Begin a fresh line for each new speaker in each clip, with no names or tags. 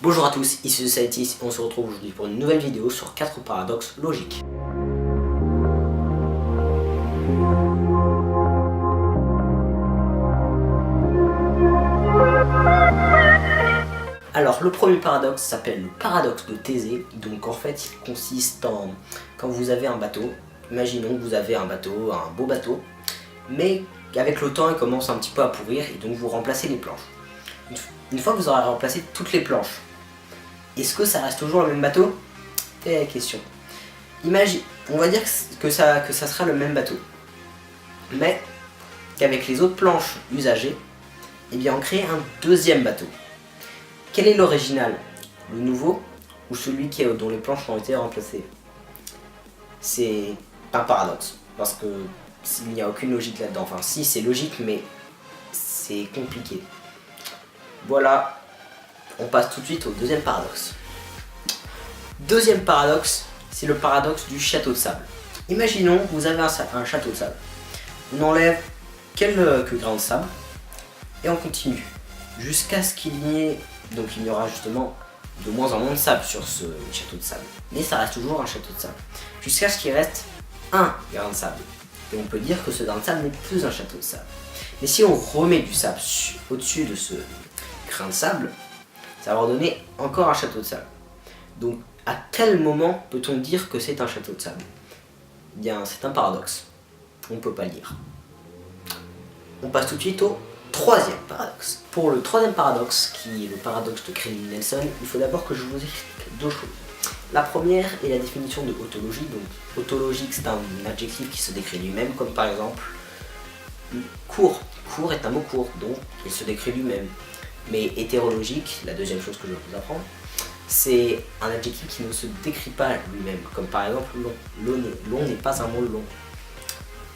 Bonjour à tous, ici Societis et on se retrouve aujourd'hui pour une nouvelle vidéo sur 4 paradoxes logiques. Alors le premier paradoxe s'appelle le paradoxe de Thésée. Donc en fait il consiste en quand vous avez un bateau, imaginons que vous avez un bateau, un beau bateau, mais qu'avec le temps il commence un petit peu à pourrir et donc vous remplacez les planches. Une fois que vous aurez remplacé toutes les planches, est-ce que ça reste toujours le même bateau? C'est la question. Imagine, on va dire que ça sera le même bateau, mais qu'avec les autres planches usagées, eh bien on crée un deuxième bateau. Quel est l'original? Le nouveau ou celui dont les planches ont été remplacées? C'est un paradoxe, parce que s'il n'y a aucune logique là-dedans, enfin si c'est logique mais c'est compliqué. Voilà, on passe tout de suite au deuxième paradoxe. Deuxième paradoxe, c'est le paradoxe du château de sable. Imaginons que vous avez un château de sable. On enlève quelques grains de sable et on continue jusqu'à ce qu'il n'y ait, donc il y aura justement de moins en moins de sable sur ce château de sable. Mais ça reste toujours un château de sable. Jusqu'à ce qu'il reste un grain de sable. Et on peut dire que ce grain de sable n'est plus un château de sable. Mais si on remet du sable au-dessus de ce grain de sable, ça va redonner encore un château de sable. Donc à quel moment peut-on dire que c'est un château de sable? Eh bien c'est un paradoxe. On ne peut pas le dire. On passe tout de suite au troisième paradoxe. Pour le troisième paradoxe, qui est le paradoxe de Crane-Nelson, il faut d'abord que je vous explique deux choses. La première est la définition de autologie. Donc autologique, c'est un adjectif qui se décrit lui-même, comme par exemple court. Court est un mot court, donc il se décrit lui-même. Mais hétérologique, la deuxième chose que je vais vous apprendre, c'est un adjectif qui ne se décrit pas lui-même, comme par exemple long. Long n'est pas un mot long.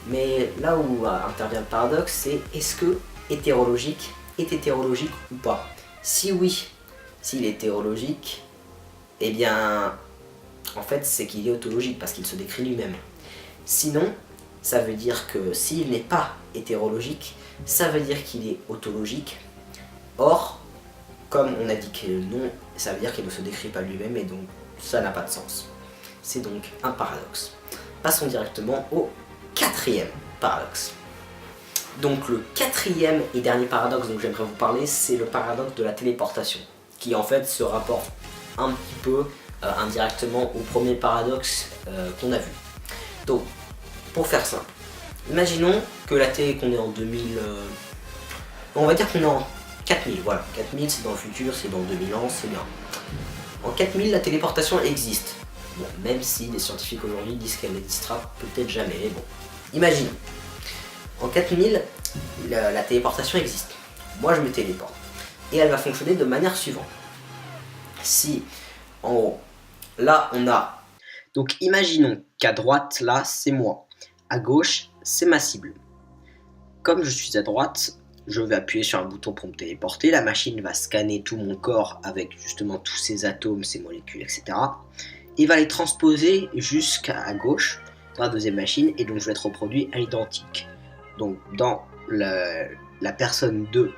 Mais là où intervient le paradoxe, c'est est-ce que hétérologique est hétérologique ou pas? Si oui, s'il est hétérologique, eh bien en fait c'est qu'il est autologique parce qu'il se décrit lui-même. Sinon, ça veut dire que s'il n'est pas hétérologique, ça veut dire qu'il est autologique. Or, comme on a dit que non, ça veut dire qu'il ne se décrit pas lui-même et donc ça n'a pas de sens. C'est donc un paradoxe. Passons directement au quatrième paradoxe. Donc le quatrième et dernier paradoxe dont j'aimerais vous parler, c'est le paradoxe de la téléportation, qui en fait se rapporte un petit peu indirectement au premier paradoxe qu'on a vu. Donc, pour faire simple, imaginons que la télé qu'on est en 2000, on va dire qu'on est en 4000, voilà, 4000 c'est dans le futur, c'est dans 2000 ans, c'est bien. En 4000 la téléportation existe, bon, même si les scientifiques aujourd'hui disent qu'elle n'existera peut-être jamais, mais bon, imaginons. En 4000, la téléportation existe. Moi je me téléporte. Et elle va fonctionner de manière suivante. Si en haut, là on a... Donc imaginons qu'à droite, là c'est moi. À gauche, c'est ma cible. Comme je suis à droite, je vais appuyer sur un bouton pour me téléporter. La machine va scanner tout mon corps avec justement tous ces atomes, ces molécules, etc. Et va les transposer jusqu'à gauche dans la deuxième machine. Et donc je vais être reproduit à l'identique. Donc dans la personne 2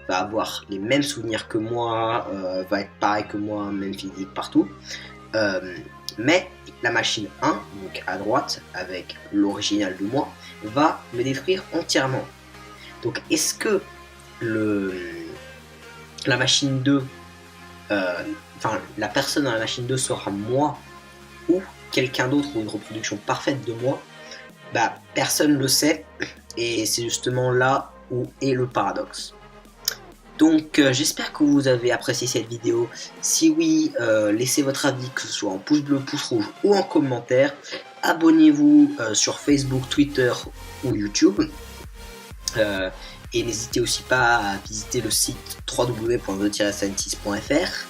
va avoir les mêmes souvenirs que moi, va être pareil que moi, même physique partout. Mais la machine 1, donc à droite, avec l'original de moi, va me détruire entièrement. Donc est-ce que la machine 2, la personne dans la machine 2 sera moi ou quelqu'un d'autre ou une reproduction parfaite de moi? Bah personne ne le sait. Et c'est justement là où est le paradoxe. Donc j'espère que vous avez apprécié cette vidéo. Si oui, laissez votre avis, que ce soit en pouce bleu, pouce rouge ou en commentaire. Abonnez-vous sur Facebook, Twitter ou YouTube. Et n'hésitez aussi pas à visiter le site www.the-scientist.fr.